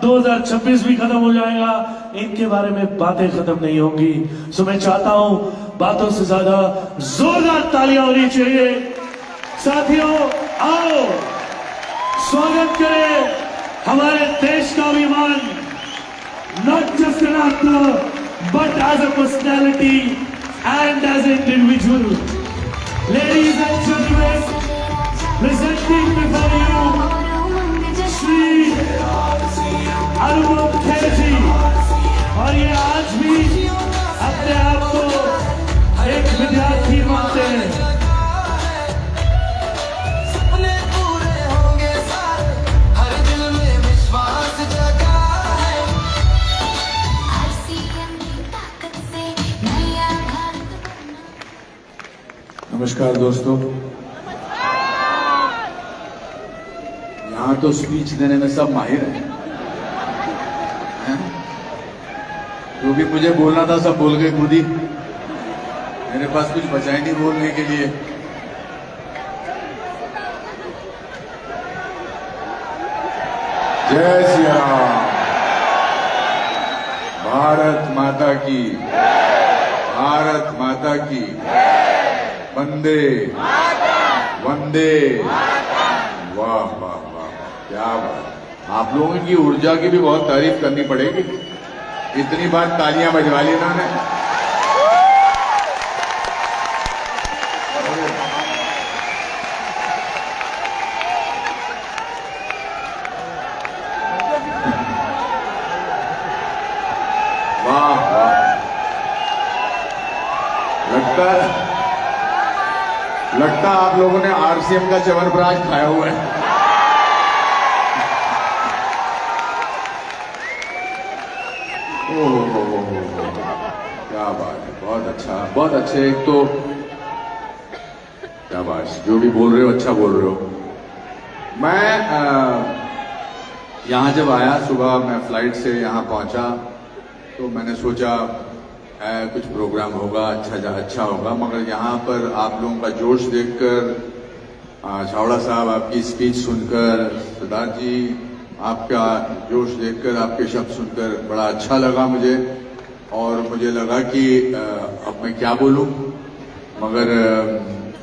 2026 भी खत्म हो जाएगा, इनके बारे में बातें खत्म नहीं होंगी। सो मैं चाहता हूं बातों से ज्यादा जोरदार तालियां होनी चाहिए। साथियों आओ स्वागत करें हमारे देश का अभिमान, not just an actor but as a personality and as an individual. Ladies and gentlemen, presenting before you Shri Anupam Kher ji, और ये आज भी अपने आप को एक विद्यार्थी मानते हैं। नमस्कार दोस्तों, यहाँ तो स्पीच देने में सब माहिर हैं। जो भी मुझे बोलना था सब बोल गए खुद ही। मेरे पास कुछ बचा ही नहीं बोलने के लिए। जय श्री राम, भारत माता की, भारत माता की, वंदे वंदे। वाह वाह वाह, क्या बात। आप लोगों की ऊर्जा की भी बहुत तारीफ करनी पड़ेगी। इतनी बार तालियां बजवा ली इन्होंने। वाह वाह, लगता आप लोगों ने आरसीएम का च्यवनप्राश खाया हुआ है। ओह क्या बात है, बहुत अच्छा, बहुत अच्छे। एक तो क्या बात, जो भी बोल रहे हो अच्छा बोल रहे हो। मैं यहाँ जब आया सुबह, मैं फ्लाइट से यहाँ पहुंचा तो मैंने सोचा कुछ प्रोग्राम होगा, अच्छा होगा। मगर यहाँ पर आप लोगों का जोश देखकर, छावड़ा साहब आपकी स्पीच सुनकर, सरदार जी आपका जोश देखकर, आपके शब्द सुनकर बड़ा अच्छा लगा मुझे। और मुझे लगा कि अब मैं क्या बोलूं। मगर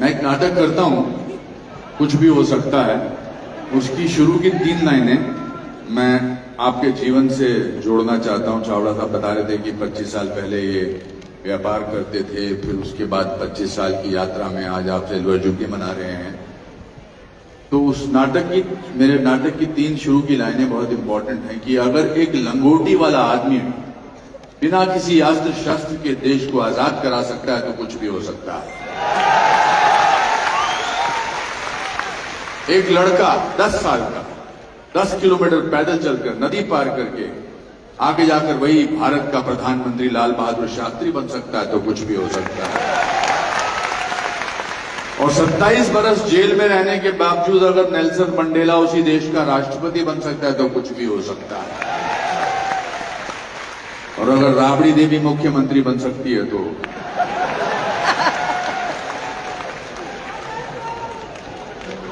मैं एक नाटक करता हूं, कुछ भी हो सकता है। उसकी शुरू की 3 लाइनें मैं आपके जीवन से जोड़ना चाहता हूं। छावड़ा साहब बता रहे थे कि 25 साल पहले ये व्यापार करते थे, फिर उसके बाद 25 साल की यात्रा में आज आप सिल्वर जुबली मना रहे हैं। तो उस मेरे नाटक की 3 शुरू की लाइनें बहुत इंपॉर्टेंट हैं कि अगर एक लंगोटी वाला आदमी बिना किसी अस्त्र शस्त्र के देश को आजाद करा सकता है तो कुछ भी हो सकता है। एक लड़का 10 साल का 10 किलोमीटर पैदल चलकर, नदी पार करके आगे जाकर वही भारत का प्रधानमंत्री लाल बहादुर शास्त्री बन सकता है तो कुछ भी हो सकता है। और 27 बरस जेल में रहने के बावजूद अगर नेल्सन मंडेला उसी देश का राष्ट्रपति बन सकता है तो कुछ भी हो सकता है। और अगर राबड़ी देवी मुख्यमंत्री बन सकती है तो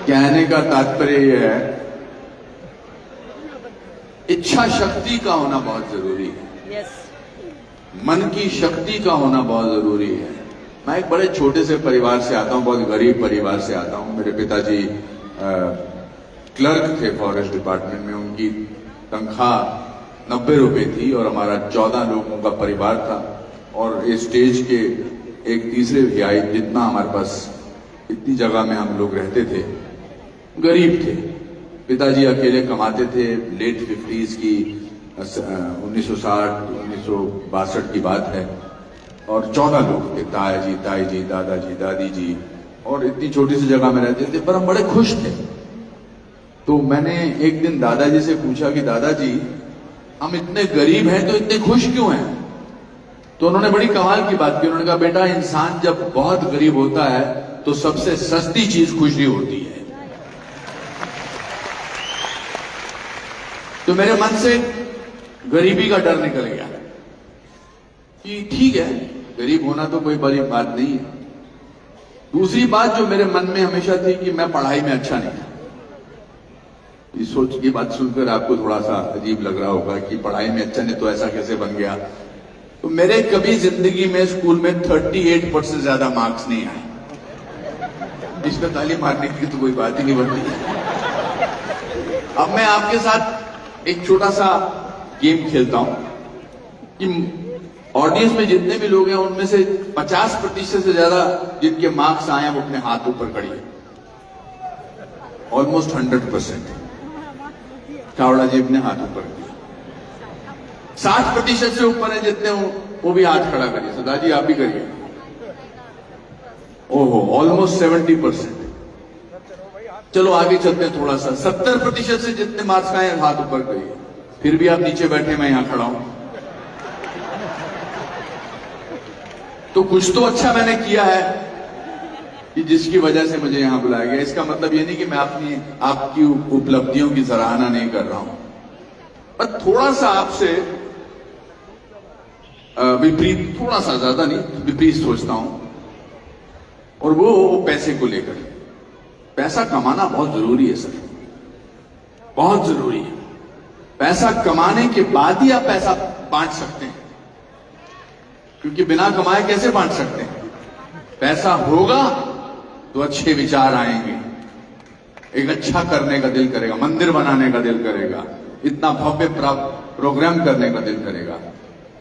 कहने का तात्पर्य यह है, इच्छा शक्ति का होना बहुत जरूरी है। मन की शक्ति का होना बहुत जरूरी है। मैं एक बड़े छोटे से परिवार से आता हूं, बहुत गरीब परिवार से आता हूं। मेरे पिताजी क्लर्क थे फॉरेस्ट डिपार्टमेंट में। उनकी तनख्वाह 90 रुपए थी और हमारा 14 लोगों का परिवार था। और इस स्टेज के एक तीसरे भी आए, जितना हमारे पास इतनी जगह में हम लोग रहते थे, गरीब थे। पिताजी अकेले कमाते थे। लेट 50s की 1960 1962 की बात है। और 14 लोग थे, ताया जी, ताई जी, दादाजी, दादी जी, और इतनी छोटी सी जगह में रहते थे, पर हम बड़े खुश थे। तो मैंने एक दिन दादाजी से पूछा कि दादाजी, हम इतने गरीब हैं तो इतने खुश क्यों हैं? तो उन्होंने बड़ी कमाल की बात की। उन्होंने कहा, बेटा, इंसान जब बहुत गरीब होता है तो सबसे सस्ती चीज खुशी होती है। तो मेरे मन से गरीबी का डर निकल गया कि ठीक है, गरीब होना तो कोई बड़ी बात नहीं है। दूसरी बात जो मेरे मन में हमेशा थी कि मैं पढ़ाई में अच्छा नहीं था। ये बात सुनकर आपको थोड़ा सा अजीब लग रहा होगा कि पढ़ाई में अच्छा नहीं तो ऐसा कैसे बन गया। तो मेरे कभी जिंदगी में स्कूल में 38% से ज्यादा मार्क्स नहीं आए। इसमें ताली मारने की तो कोई बात ही नहीं बनती। अब मैं आपके साथ एक छोटा सा गेम खेलता हूं कि ऑडियंस में जितने भी लोग हैं उनमें से 50% से ज्यादा जिनके मार्क्स आए हैं वो अपने हाथ ऊपर करिए। ऑलमोस्ट 100%। चावड़ा जी अपने हाथ ऊपर किया। 60% से ऊपर है जितने वो भी हाथ खड़ा करिए। सदा जी आप भी करिए। ओहो, ऑलमोस्ट 70%। चलो आगे चलते हैं थोड़ा सा। 70% से जितने मार्क्स आए हैं हाथ ऊपर करिए। फिर भी आप नीचे बैठे, मैं यहां खड़ा हूं। तो कुछ तो अच्छा मैंने किया है कि जिसकी वजह से मुझे यहां बुलाया गया। इसका मतलब ये नहीं कि मैं आपकी उपलब्धियों की सराहना नहीं कर रहा हूं, पर थोड़ा सा आपसे विपरीत, थोड़ा सा, ज्यादा नहीं, विपरीत सोचता हूं। और वो पैसे को लेकर। पैसा कमाना बहुत जरूरी है सर, बहुत जरूरी है। पैसा कमाने के बाद ही आप पैसा बांट सकते हैं, क्योंकि बिना कमाए कैसे बांट सकते हैं। पैसा होगा तो अच्छे विचार आएंगे, एक अच्छा करने का दिल करेगा, मंदिर बनाने का दिल करेगा, इतना भव्य प्रोग्राम करने का दिल करेगा।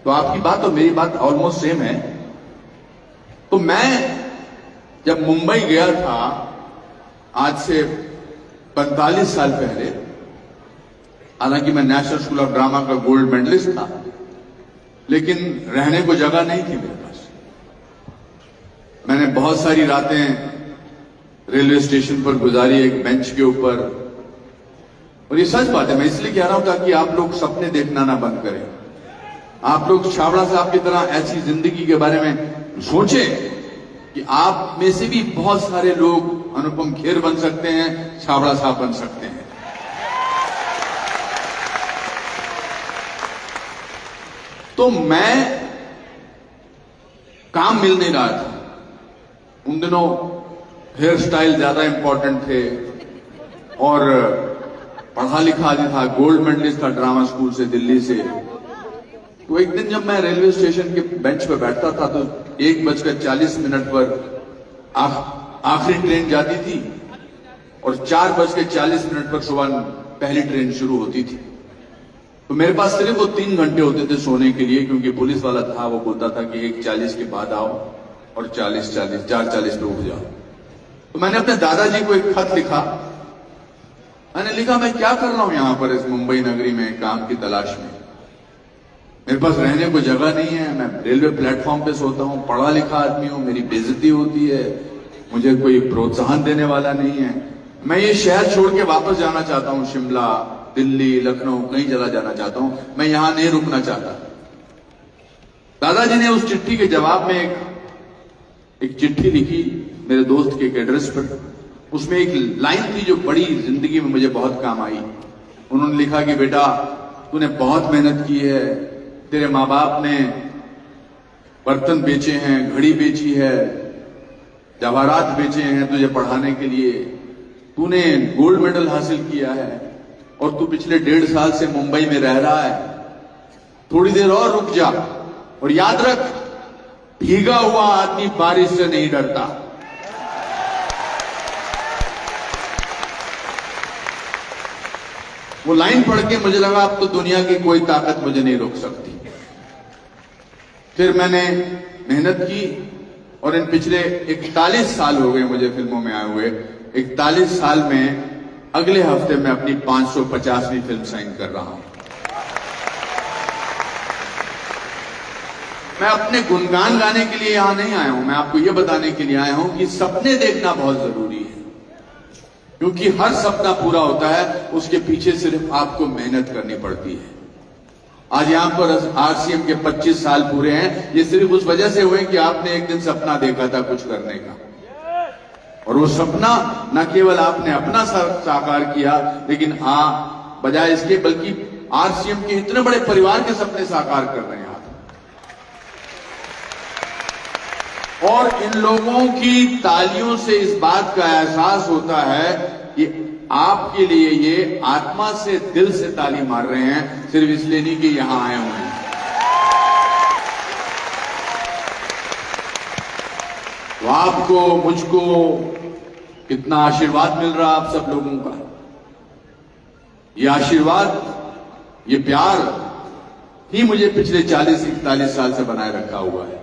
तो आपकी बात और मेरी बात ऑलमोस्ट सेम है। तो मैं जब मुंबई गया था आज से 45 साल पहले, हालांकि मैं नेशनल स्कूल ऑफ ड्रामा का गोल्ड मेडलिस्ट था, लेकिन रहने को जगह नहीं थी मेरे पास। मैंने बहुत सारी रातें रेलवे स्टेशन पर गुजारी, एक बेंच के ऊपर। और ये सच बात है, मैं इसलिए कह रहा हूं ताकि आप लोग सपने देखना ना बंद करें। आप लोग छाबड़ा साहब की तरह ऐसी जिंदगी के बारे में सोचें कि आप में से भी बहुत सारे लोग अनुपम खेर बन सकते हैं, छाबड़ा साहब बन सकते हैं। तो मैं काम मिल नहीं रहा था उन दिनों। हेयर स्टाइल ज्यादा इंपॉर्टेंट थे और पढ़ा लिखा आदमी था, गोल्ड मेडलिस्ट था ड्रामा स्कूल से, दिल्ली से। तो एक दिन जब मैं रेलवे स्टेशन के बेंच पर बैठता था तो 1:40 पर आखिरी ट्रेन जाती थी और 4:40 पर सुबह पहली ट्रेन शुरू होती थी। तो मेरे पास सिर्फ वो 3 घंटे होते थे सोने के लिए, क्योंकि पुलिस वाला था, वो बोलता था कि 1:40 के बाद आओ और 4:40 पे उठ जाओ। तो मैंने अपने दादाजी को एक खत लिखा। मैंने लिखा, मैं क्या कर रहा हूं यहां पर इस मुंबई नगरी में काम की तलाश में। मेरे पास रहने को जगह नहीं है, मैं रेलवे प्लेटफॉर्म पे सोता हूं, पढ़ा लिखा आदमी हूं, मेरी बेइज्जती होती है, मुझे कोई प्रोत्साहन देने वाला नहीं है। मैं ये शहर छोड़ के वापस जाना चाहता हूं, शिमला, दिल्ली, लखनऊ, कहीं चला जाना चाहता हूं, मैं यहां नहीं रुकना चाहता। दादाजी ने उस चिट्ठी के जवाब में एक चिट्ठी लिखी मेरे दोस्त के एक एड्रेस पर। उसमें एक लाइन थी जो बड़ी जिंदगी में मुझे बहुत काम आई। उन्होंने लिखा कि बेटा, तूने बहुत मेहनत की है, तेरे माँ बाप ने बर्तन बेचे हैं, घड़ी बेची है, जवाहरात बेचे हैं तुझे पढ़ाने के लिए, तूने गोल्ड मेडल हासिल किया है और तू पिछले 1.5 साल से मुंबई में रह रहा है। थोड़ी देर और रुक जा और याद रख, भीगा हुआ आदमी बारिश से नहीं डरता। वो लाइन पढ़ के मुझे लगा अब तो दुनिया की कोई ताकत मुझे नहीं रोक सकती। फिर मैंने मेहनत की और इन पिछले 41 साल हो गए मुझे फिल्मों में आए हुए। 41 साल में अगले हफ्ते मैं अपनी 550वीं फिल्म साइन कर रहा हूं। मैं अपने गुणगान गाने के लिए यहां नहीं आया हूं, मैं आपको यह बताने के लिए आया हूं कि सपने देखना बहुत जरूरी है, क्योंकि हर सपना पूरा होता है उसके पीछे सिर्फ आपको मेहनत करनी पड़ती है। आज यहां पर आरसीएम के 25 साल पूरे हैं, ये सिर्फ उस वजह से हुए कि आपने एक दिन सपना देखा था कुछ करने का, और वो सपना न केवल आपने अपना साकार किया, लेकिन बजाय इसके बल्कि आरसीएम के इतने बड़े परिवार के सपने साकार कर रहे हैं आप। और इन लोगों की तालियों से इस बात का एहसास होता है कि आपके लिए ये आत्मा से दिल से ताली मार रहे हैं, सिर्फ इसलिए नहीं कि यहां आए हुए हैं। तो आपको, मुझको कितना आशीर्वाद मिल रहा आप सब लोगों का। ये आशीर्वाद, ये प्यार ही मुझे पिछले 40-41 साल से बनाए रखा हुआ है।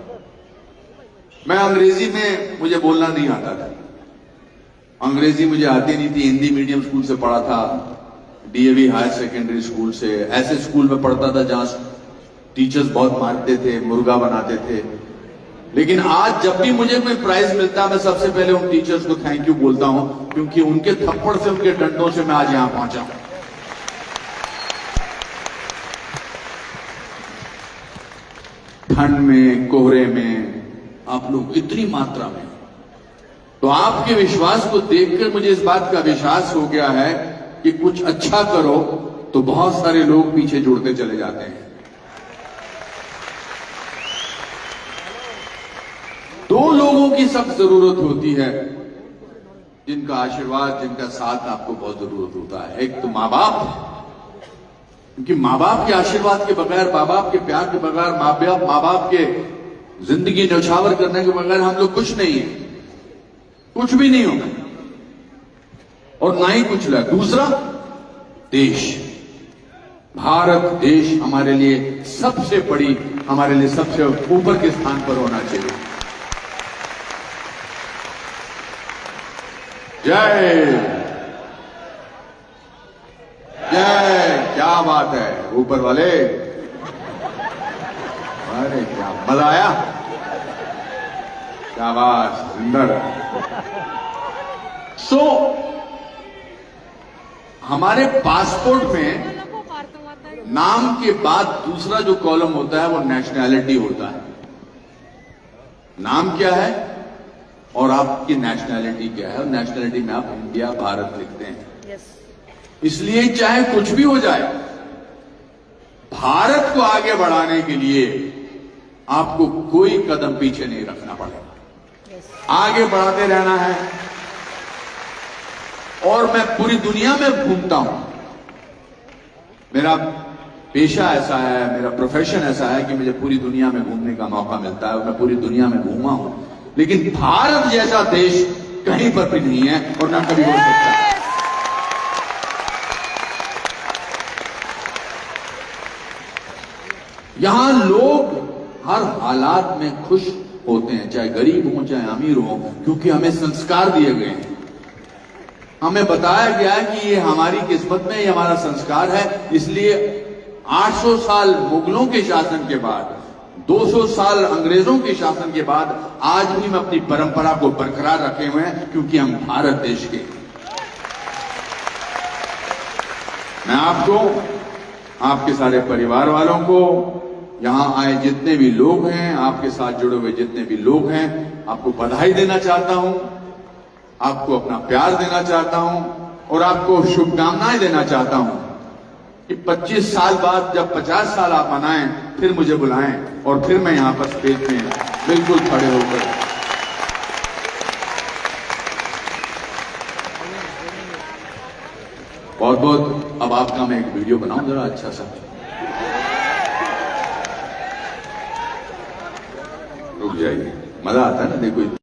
मैं अंग्रेजी में, मुझे बोलना नहीं आता था, अंग्रेजी मुझे आती नहीं थी। हिंदी मीडियम स्कूल से पढ़ा था, डीएवी हायर सेकेंडरी स्कूल से, ऐसे स्कूल में पढ़ता था जहां टीचर्स बहुत मारते थे, मुर्गा बनाते थे। लेकिन आज जब भी मुझे कोई प्राइज मिलता है, मैं सबसे पहले उन टीचर्स को थैंक यू बोलता हूं, क्योंकि उनके थप्पड़ से, उनके डंडों से मैं आज यहां पहुंचा हूं। ठंड में, कोहरे में आप लोग इतनी मात्रा में, तो आपके विश्वास को देखकर मुझे इस बात का विश्वास हो गया है कि कुछ अच्छा करो तो बहुत सारे लोग पीछे जुड़ते चले जाते हैं। दो लोगों की सब जरूरत होती है, जिनका आशीर्वाद, जिनका साथ आपको बहुत जरूरत होता है। एक तो मां बाप, क्योंकि मां बाप के आशीर्वाद के बगैर, मां बाप के प्यार के बगैर, मां बाप के जिंदगी न्यौछावर करने के बगैर हम लोग कुछ नहीं है, कुछ भी नहीं होगा और ना ही कुछ लगा। दूसरा, देश, भारत देश हमारे लिए सबसे बड़ी, हमारे लिए सबसे ऊपर के स्थान पर होना चाहिए। जय जय, क्या बात है ऊपर वाले, अरे क्या मजा आया, क्या बात, सुंदर। सो हमारे पासपोर्ट में नाम के बाद दूसरा जो कॉलम होता है वो नेशनैलिटी होता है। नाम क्या है और आपकी नेशनैलिटी क्या है, और नेशनैलिटी में आप इंडिया, भारत लिखते हैं। इसलिए चाहे कुछ भी हो जाए, भारत को आगे बढ़ाने के लिए आपको कोई कदम पीछे नहीं रखना पड़ेगा, आगे बढ़ाते रहना है। और मैं पूरी दुनिया में घूमता हूं, मेरा पेशा ऐसा है, मेरा प्रोफेशन ऐसा है कि मुझे पूरी दुनिया में घूमने का मौका मिलता है और मैं पूरी दुनिया में घूमा हूं। लेकिन भारत जैसा देश कहीं पर भी नहीं है और ना कभी हो सकता है। यहां लोग हर हालात में खुश होते हैं, चाहे गरीब हो चाहे अमीर हो, क्योंकि हमें संस्कार दिए गए हैं। हमें बताया गया है कि ये हमारी किस्मत में, ये हमारा संस्कार है। इसलिए 800 साल मुगलों के शासन के बाद, 200 साल अंग्रेजों के शासन के बाद, आज भी हम अपनी परंपरा को बरकरार रखे हुए हैं, क्योंकि हम भारत देश के। मैं आपको, आपके सारे परिवार वालों को, यहां आए जितने भी लोग हैं, आपके साथ जुड़े हुए जितने भी लोग हैं, आपको बधाई देना चाहता हूं, आपको अपना प्यार देना चाहता हूं और आपको शुभकामनाएं देना चाहता हूं कि 25 साल बाद जब 50 साल आप मनाएं, फिर मुझे बुलाएं और फिर मैं यहां पर स्टेज में बिल्कुल खड़े होकर बहुत बहुत। अब आपका मैं एक वीडियो बनाऊं जरा अच्छा सा, रुक जाइए, मजा आता है ना, देखो।